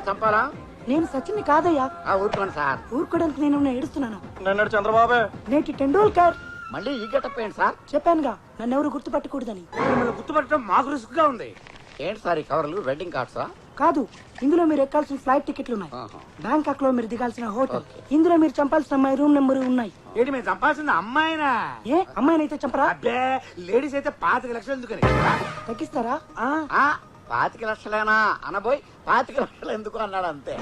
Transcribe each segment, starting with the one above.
చంపాలా? నేను సచిన్ కాదయ్యా. ఊరుకోండి సార్. ఊరుకోడానికి నేను ఏడుస్తున్నాను. నిన్నటి చంద్రబాబే, నేటి టెండూల్కర్. మళ్ళీ ఈ గెటప్ ఏంటి సార్? చెప్పానుగా నన్ను ఎవరు గుర్తుపట్టకూడదని. మిమ్మల్ని గుర్తుపట్టడం మాకు రిస్క్ గా ఉంది. ఏంటి సార్ ఈ కవర్లు? వెడ్డింగ్ కార్డ్సా? కాదు, ఇందులో మీరు ఎక్కాల్సిన ఫ్లైట్ టికెట్లు ఉన్నాయి. బ్యాంకాక్ లో మీరు దిగాల్సిన హోటల్, ఇందులో మీరు చంపాల్సిన అమ్మాయి రూమ్ నెంబర్ ఉన్నాయి. ఏంటి మేము చంపాల్సింది అమ్మాయినా? ఏ అమ్మాయినైతే చంపరా? అబ్బే, లేడీస్ అయితే 25 లక్షలు ఎందుకని తగ్గిస్తారా? 25 లక్షలేనా అనబోయి 25 లక్షలు ఎందుకు అన్నాడు అంతే.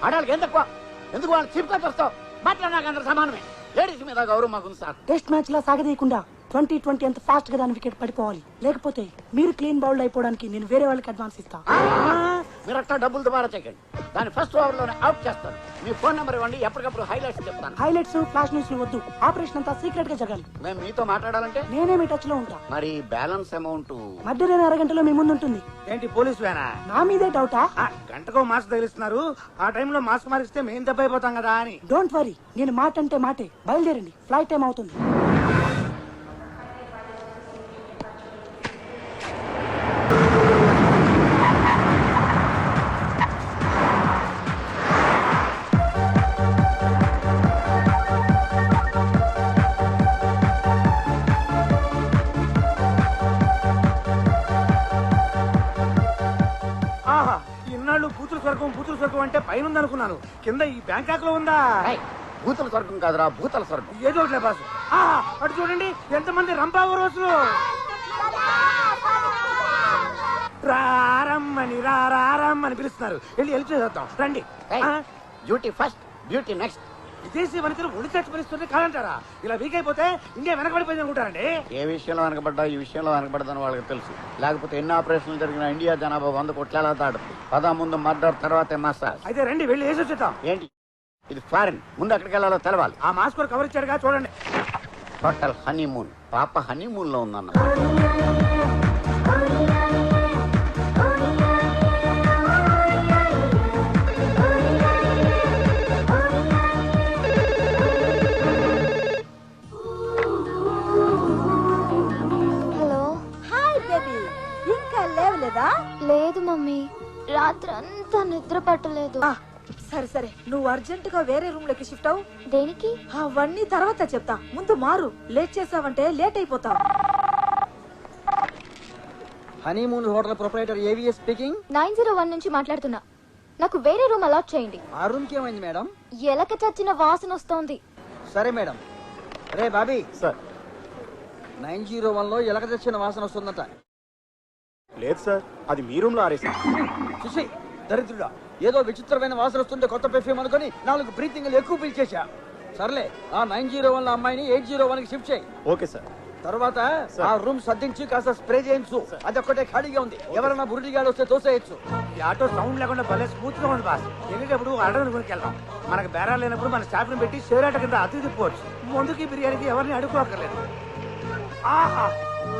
ఆడాళ్ళకి ఎందుకు వాళ్ళు చీప్ గా వస్తావు? మాట్లాడినాక అందరూ సమానమే. లేడీస్ మీద గౌరవం మాకుంది సార్. టెస్ట్ మ్యాచ్ లా సాగదీయకుండా 2020 అంత ఫాస్ట్ గా దాని వికెట్ పడిపోవాలి. లేకపోతే మీరు క్లీన్ బౌల్డ్ అయిపోవడానికి నేను వేరే వాళ్ళకి అడ్వాన్స్ ఇస్తా. మీరు అట్లా డబ్బులు దుబారా చేయకండి. దాని ఫస్ట్ ఓవర్ లోనే అవుట్ చేస్తాను. మీ ఫోన్ నెంబర్ ఇవ్వండి, ఎప్పటికప్పుడు హైలైట్స్ చెప్తాను. హైలైట్స్ ఫ్లాష్ న్యూస్ వద్దు. ఆపరేషన్ అంతా సీక్రెట్ గా జరగాలి. మేము మీతో మాట్లాడాలంటే నేనే మీ టచ్ లో ఉంటా. మరి బ్యాలెన్స్ అమౌంట్ మధ్యలో అరగంటలో మీ ముందు ఉంటుంది. ఏంటి పోలీస్ వేనా? నా మీదే డౌటా? గంటకో మాస్క్ తగిలిస్తున్నారు. ఆ టైంలో మాస్క్ మారిస్తే మేం దెబ్బ అయిపోతాం కదా అని. డోంట్ వరీ, నేను మాట అంటే మాటే. బయలుదేరండి, ఫ్లైట్ టైం అవుతుంది. ఇన్నాళ్ళు బూతులు స్వర్గం అంటే పైన ఉందనుకున్నాను. కింద ఈ బ్యాంకాక్ లో ఉందా? భూతల స్వర్గం కాదురా, భూతల స్వర్గం. ఏదో ఒకటి బాసు. అటు చూడండి, ఎంతమంది రంపావ రోజులు. రారమ్మని పిలుస్తున్నారు. వెళ్ళి హెల్ప్ చేసేద్దాం రండి. Duty first, duty next. విదేశీ వనితలు ఒడి చచ్చి పరిస్థితుల్ని కాదంటారా? ఇలా వీక్ అయిపోతే ఇండియా వెనకబడిపోయింది అనుకుంటారండి. ఏ విషయంలో వెనకబడ్డా ఈ విషయంలో వెనకబడదని వాళ్ళకి తెలుసు. లేకపోతే ఎన్ని ఆపరేషన్లు జరిగిన ఇండియా జనాభా 100 కోట్ల దాడుతుంది. ముందు మర్డర్, తర్వాతే మసాజ్. అయితే రండి, వెళ్ళి వేసి వచ్చేద్దాం. ఏంటి ఇది? ఫారిన్. ముందు ఎక్కడికి వెళ్ళాలో తెలవాలి. ఆ మాస్క్ కవర్ ఇచ్చాడుగా, చూడండి. Hotel honeymoon. పాప హనీమూన్ లో ఉందన్న. లేదు మమ్మీ, రాత్రి అంతా నిద్ర పట్టలేదు. సరే సరే, నువ్వు అర్జెంట్ గా వేరే రూమ్ లోకి షిఫ్ట్ అవు. దేనికి? అవన్నీ తర్వాత చెప్తా, ముందు మారు. లేట్ చేసావంటే లేట్ అయిపోతావు. Honeymoon hotel proprietor AVS speaking. 901 నుంచి మాట్లాడుతున్నా. నాకు వేరే రూమ్ అలాట్ చేయండి. ఆ రూమ్ కి ఏమైంది మేడం? ఎలక చచ్చిన వాసన వస్తోంది. సరే మేడం. రే బాబీ సార్, 901 లో ఎలక చచ్చిన వాసన వస్తుందట. లేదు సార్, అది మీ రూమ్ లో ఆరేసి. చూసి దరిద్రుడా, ఏదో విచిత్రమైన వాసన వస్తుంటే కొత్త పెర్ఫ్యూమ్ అనుకుని 4 బ్రీతింగ్లు ఎక్కువ పిలిచేశా. సర్లే, ఆ 901 అమ్మాయిని 801 కి షిఫ్ట్ చేయి. Okay sir. తర్వాత ఆ రూమ్ సర్దించి కాస్త స్ప్రే చేయించు. అది ఒక్కటే ఖాళీగా ఉంది. ఎవరైనా బురుడిగాడు వస్తే తోసేయచ్చు. ఈ ఆటో సౌండ్ లేకుండా భలే స్మూత్ గా ఉంది బాస్. వెళ్ళేటప్పుడు ఆర్డర్ కొనుక్కి వెళ్తాం. మనకు బేరాలు లేనప్పుడు మన స్టాఫ్ ని పెట్టి షేర్ కింద అతి తిప్పుకోవచ్చు. ముందుకి బిర్యానీకి ఎవరిని అడుక్కోక్కర్లేదు. ఆహా,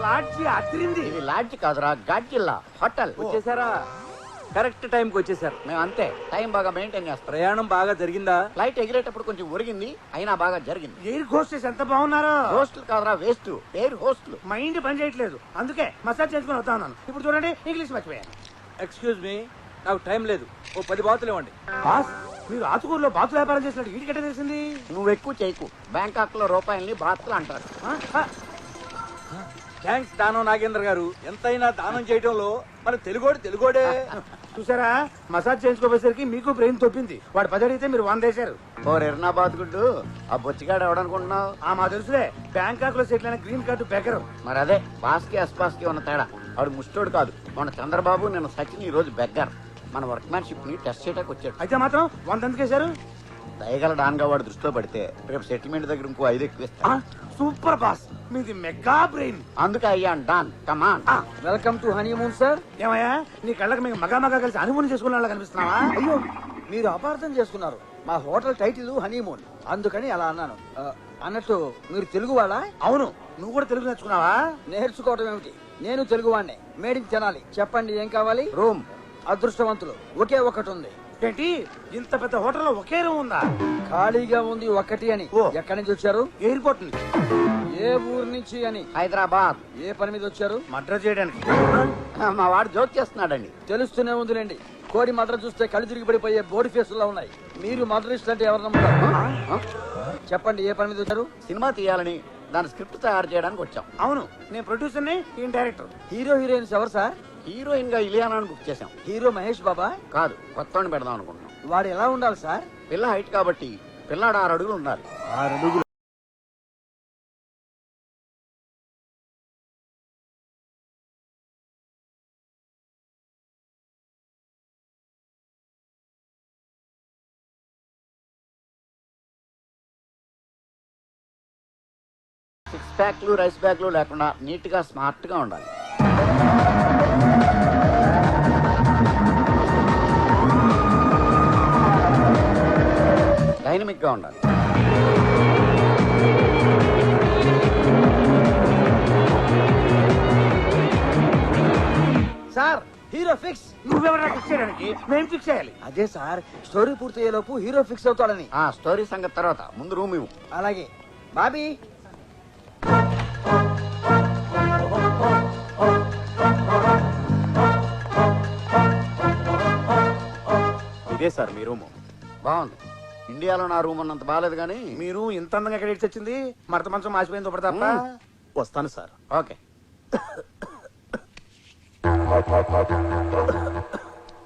లాడ్జి అతిరింది. ఇది లాడ్జి కాదురా, గాడ్జిల్లా హోటల్. వచ్చేసారా? కరెక్ట్ టైం కి వచ్చేసారు. మేము అంతే, టైం బాగా మెయింటైన్ చేస్తాం. ప్రయాణం బాగా జరిగిందా? ఫ్లైట్ ఎగిరేటప్పుడు కొంచెం ఒరిగింది, అయినా బాగా జరిగింది. ఎయిర్ హోస్టెస్ ఎంత బాగున్నారో. హోస్టల్ కాదురా, వేస్ట్. Air hostel. మైండ్ పని చేయట్లేదు, అందుకే మసాజ్ చేసుకుని వస్తా ఉన్నాను. ఇప్పుడు చూడండి, ఇంగ్లీష్ మర్చిపోయాను. ఎక్స్క్యూజ్ మీ, నాకు టైం లేదు. ఓ 10 బాతులు ఇవ్వండి. బాస్, మీరు ఆతుకూరులో బాతు వ్యాపారం చేసినట్టు వీటికెట్ట తెలిసింది? నువ్వు ఎక్కువ చేయకు. బ్యాంకాక్ లో రూపాయల్ని బాతులు అంటారు. థ్యాంక్స్ దానం నాగేంద్ర గారు. ఎంతైనా దానం చేయడంలో మన తెలుగోడే. చూసారా, మసాజ్ చేయించుకోపోయేసరికి మీకు బ్రెయిన్ తొప్పింది. వాడు 10 అడిగితే మీరు 100 వేశారు. ఓ ఎర్నా బాతుగుడ్డు, ఆ బొచ్చిగాడు ఎవడనుకుంటున్నావు? మా తెలుసులే, బ్యాంకాక్ లో సెటిల్ అయిన గ్రీన్ కార్డు బెగరు. మరి అదే బాస్కి అస్పాస్కి ఉన్న తేడా. వాడు ముష్టోడు కాదు. మన చంద్రబాబు, నేను సచిన్ ఈ రోజు బెగ్గర్. మన వర్క్మ్యాన్షిప్ ని టెస్ట్ చేయడానికి వచ్చాడు. అయితే మాత్రం 100 ఎందుకు వేశారు? దయగల డాన్ గా వాడు దృష్టిలో పడితే రేపు సెటిల్మెంట్ దగ్గర ఇంకో 5 ఎక్కువ ఇస్తా. సూపర్ బాస్, మీది మెగా బ్రెయిన్. అందుకే అయ్యాను don. Come on. Welcome to honeymoon sir. ఏమయ్యా, నీ కళ్ళకి మేము మగా కలిసి హనీమూన్ చేసుకున్న కనిపిస్తున్నావా? అయ్యో, మీరు అపార్థం చేసుకున్నారు. మా హోటల్ టైటిల్ హనీమూన్, అందుకని అలా అన్నాను. అన్నట్టు మీరు తెలుగు వాళ్ళా? అవును. నువ్వు కూడా తెలుగు నేర్చుకున్నావా? నేర్చుకోవటం ఏమిటి, నేను తెలుగు వాడినే. మేడికి తినాలి. చెప్పండి, ఏం కావాలి? రూమ్. అదృష్టవంతులు, ఒకే ఒకటి ఉంది. ఏంటి ఇంత పెద్ద హోటల్లో ఒకే రూమ్ ఉందా? ఖాళీగా ఉంది ఒకటి అని. ఓ. ఎక్కడి నుంచి వచ్చారు? ఎయిర్పోర్ట్ నుంచి. ఏ ఊరు నుంచి అని? హైదరాబాద్. ఏ పని మీద వచ్చారు? మర్డర్ చేయడానికి. మా వాడు జోక్ చేస్తున్నాడండి. తెలుస్తూనే ఉందిలేండి. కోడి మద్ర చూస్తే కళ్ళు తిరిగి పడిపోయే బోడి ఫేసుల్లో ఉన్నాయి. మీరు మద్రస్ట్ అంటే ఎవరు నమ్ముతారు? చెప్పండి, ఏ పని మీద వచ్చారు? సినిమా తీయాలని దాని స్క్రిప్ట్ తయారు చేయడానికి వచ్చాం. అవును, నేను ప్రొడ్యూసర్ని, ఈయన డైరెక్టర్. హీరో హీరోయిన్స్ ఎవరు సార్? హీరోయిన్ గా ఇలియానాని బుక్ చేశాం. హీరో మహేష్ బాబా? కాదు, కొత్తని పెడదాం అనుకుంటున్నాం. వాడు ఎలా ఉండాలి సార్? పిల్ల హైట్ కాబట్టి పిల్లాడు 6 అడుగులు ఉండాలి. 6 అడుగులు. సిక్స్ ప్యాక్లు రైస్ బ్యాగ్లు లేకుండా నీట్ గా స్మార్ట్ గా ఉండాలి. డైనమిక్ గా ఉండాలి. Sir hero fix. నువ్వెవరా ఫిక్స్ చేయడానికి? మేము ఫిక్స్ చేయాలి. అదే సార్, స్టోరీ పూర్తయ్యేలోపు హీరో ఫిక్స్ అవుతాడని. ఆ స్టోరీ సంగతి తర్వాత, ముందు రూమ్ ఇవ్వు. అలాగే బాబీ. ఇదే సార్ మీ రూము. బాగుంది. ఇండియాలో నా రూమ్ అన్నంత బాగాలేదు కానీ మీరు ఇంత అందంగా ఎక్కడ ఇచ్చి వచ్చింది? మడత మంచం మాసిపోయింది ఒకటి తప్ప. వస్తాను సార్. ఓకే.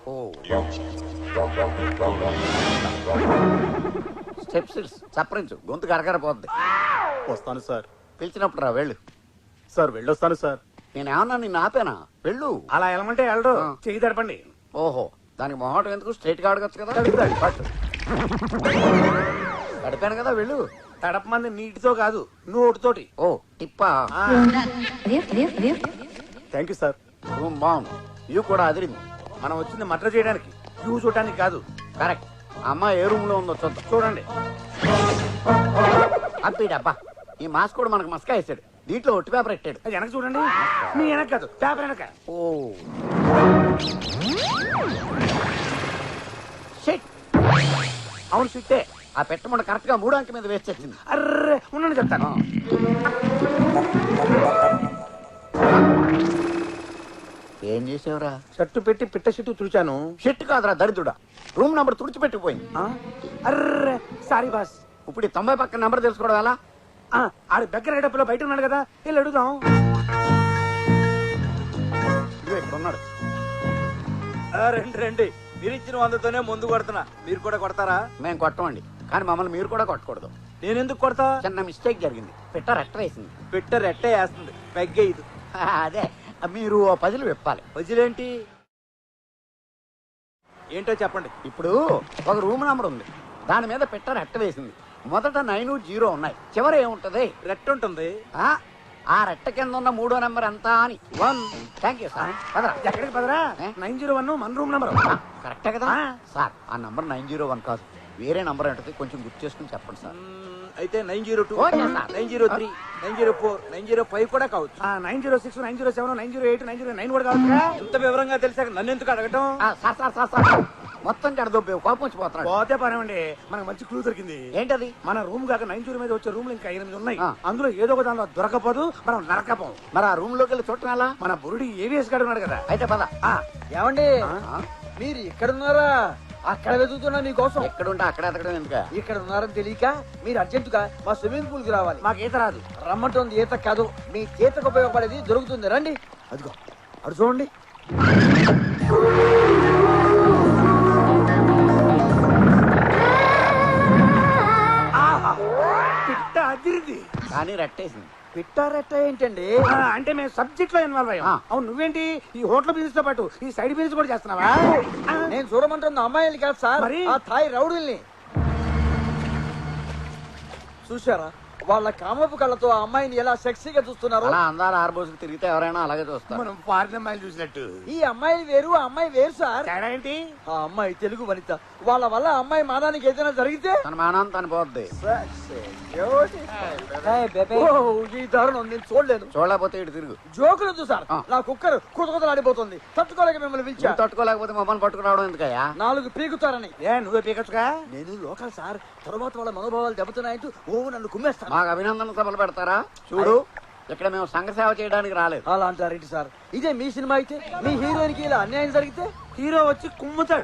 ఓ స్టెప్స్ చప్పరించు, గొంతు కరకర పోద్ది. వస్తాను సార్. పిలిచినప్పుడు రా, వెళ్ళు. సార్ వెళ్ళొస్తాను సార్. నేనేమన్నా నిన్ను ఆపేనా? వెళ్ళు. అలా వెళ్ళమంటే వెళ్ళడు. ఆ. చెయ్యి తడపండి. ఓహో, దానికి మొహటం ఎందుకు? స్ట్రైట్ గా అడగచ్చు కదా. పట్టు. గడిపాను కదా, వెళ్ళు. తడపమంది నీటితో కాదు, నోటితోటి. ఓ టిప్పా. ఆ. Thank you sir. రూమ్ బాగుంది. ఇవి కూడా అదిరింది. మనం వచ్చింది మర్డర్ చేయడానికి, వ్యూ చూడడానికి కాదు. కరెక్ట్. అమ్మ ఏ రూమ్ లో ఉందో చూద్దాం. చూడండి. అబ్బా, ఈ మాస్క్ కూడా మనకు మస్కా వేసాడు. దీంట్లో ఒట్టి పేపర్ పెట్టాడు. అది వెనక చూడండి. మీ వెనక కాదు, పేపర్ వెనక. Oh shit. అవును సిట్టే. ఆ పెట్టమంట కరెక్ట్ గా 3 అంకె మీద వేసి వచ్చింది. అర్రే ఉండండి చెప్తాను. ఏం చేసావురా? షర్టు పెట్టి పిట్ట షిట్టు తుడిచాను. షిట్ కాదురా దరిద్రుడా, రూమ్ నంబర్ తుడిచిపెట్టిపోయింది. ఆ? అర్రే సారీ బాస్. ఇప్పుడు ఈ 90 పక్కన నెంబర్ తెలుసుకోవడం ఎలా? ఆడి దగ్గర గడపలో బయట ఉన్నాడు కదా, వెళ్ళి అడుగుదాం. ఇదిగో ఇక్కడ ఉన్నాడు. రండి రండి. మీరు ఇచ్చిన 100తోనే ముందు కొడుతున్నా. మీరు కూడా కొడతారా? మేము కొట్టమండి, కానీ మమ్మల్ని మీరు కూడా కొట్టకూడదు. నేను ఎందుకు కొడతా? చిన్న మిస్టేక్ జరిగింది. పెట్ట రెట్ట వేసింది. పెట్ట రెట్టే వేస్తుంది, పెగ్గే ఇది. అదే, మీరు ఓ పజిల్ విప్పాలి. వదిలేంటి? ఏంటో చెప్పండి. ఇప్పుడు ఒక రూమ్ నంబర్ ఉంది, దాని మీద పెట్ట రెట్ట వేసింది. మొదట 9, 0 ఉన్నాయి, చివర ఏముంటది? రెట్ట ఉంటుంది. ఆ రెట్ట కింద ఉన్న 3వ నెంబర్ ఎంత అని. 1. Thank you sir. పదరా. ఎక్కడికి పదరా? ఏ? 901 మన రూమ్ నెంబర్. కరెక్టే కదా ఆ. సార్? ఆ నంబర్ 901 కాదు, వేరే నంబర్ ఏంటది, కొంచెం గుర్తు చేసుకుని చెప్పండి సార్. అయితే 902, ఓకే సార్. 903, 904, 905 కూడా కావచ్చు. 906, 907, 908, 909 కూడా కావచ్చు. ఇంత వివరంగా తెలిసాక నన్ను ఎందుకు అడగటం? సార్ సార్ సార్ సార్ మొత్తం చెడదొబ్బే, కోపం వచ్చిపోతున్నాడు. పోతే పనేమండి, మనకు మంచి క్లూ దొరికింది. ఏంటది? మన రూమ్ కాక 90 మీద వచ్చే రూమ్లు ఇంకా 8 ఉన్నాయి. ఆ. అందులో ఏదో ఒక దానిలో దొరకపోదు, మనం నరకపోం. మరి ఆ రూమ్ లోకి వెళ్ళి చూడటం ఎలా? మన బురుడి ఏవిఎస్ గాడు ఉన్నాడు కదా. అయితే పద. ఆ, ఏమండి, ఆ? మీరు ఇక్కడ ఉన్నారా? అక్కడ వెతుకుతున్నా మీకోసం. ఎక్కడుంటే అక్కడ ఎతకడం ఎందుక? ఇక్కడ ఉన్నారని తెలియక మీరు అర్జెంటుగా మా స్విమ్మింగ్ పూల్ కి రావాలి. మాకు ఈత రాదు. రమ్మంటుంది ఈత కాదు, మీ చేతకు ఉపయోగపడేది దొరుకుతుంది. రండి. అదిగో అడు చూడండి. ఆహా, పిట్ట అదిరింది. కానీ రెట్టేసింది. పిట్టారెట్ట ఏంటండి? అంటే మేము సబ్జెక్ట్ లో ఇన్వాల్వ్ అయ్యాం. ఆ. అవును, నువ్వేంటి ఈ హోటల్ బిజినెస్ తో పాటు ఈ సైడ్ బిజినెస్ కూడా చేస్తున్నావా? నేను చూడమంటున్న అమ్మాయిలు కాదు సార్, మరి? ఆ థాయ్ రౌడీల్ని. చూశారా, వాళ్ళ కామపు కళ్ళతో ఆ అమ్మాయిని ఎలా సెక్సీగా చూస్తున్నారో అలా అందాలు ఆరబోసుకు తిరిగితే ఎవరైనా అలాగే చూస్తారు. మనం ఫారిన్ అమ్మాయిలు చూసినట్టు. ఈ అమ్మాయి వేరు ఆ అమ్మాయి వేరు సార్. తేడా ఏంటి? ఆ అమ్మాయి తెలుగు వనిత. వాళ్ళ వల్ల ఆ అమ్మాయి మానానికి ఏదైనా జరిగితే తన మానం తన పోద్ది. ఈ దారుణం నేను చూడలేను. చూడలేకపోతే ఇటు తిరుగు. జోకులొద్దు సార్. నా కుక్కర్ కుతకుతలాడిపోతుంది. తట్టుకోలేక మిమ్మల్ని పిలిచా. నువ్వు తట్టుకోలేకపోతే మమ్మల్ని పట్టుకురావడం ఎందుకయ్యా? నాలుగు పీకుతారని. నువ్వే పీకచ్చుగా. నేను లోకల్ సార్. తర్వాత వాళ్ళ మనోభావాలు దెబ్బతున్నాయంటూ నన్ను కుమ్మేస్తాను. మాకు అభినందన సభలు పెడతారా? చూడు, ఇక్కడ మేము సంఘ సేవ చేయడానికి రాలేదు. అలా అంటారేంటి సార్? ఇదే మీ సినిమా అయితే మీ హీరోయిన్ కి ఇలా అన్యాయం జరిగితే హీరో వచ్చి కుమ్ముతాడు.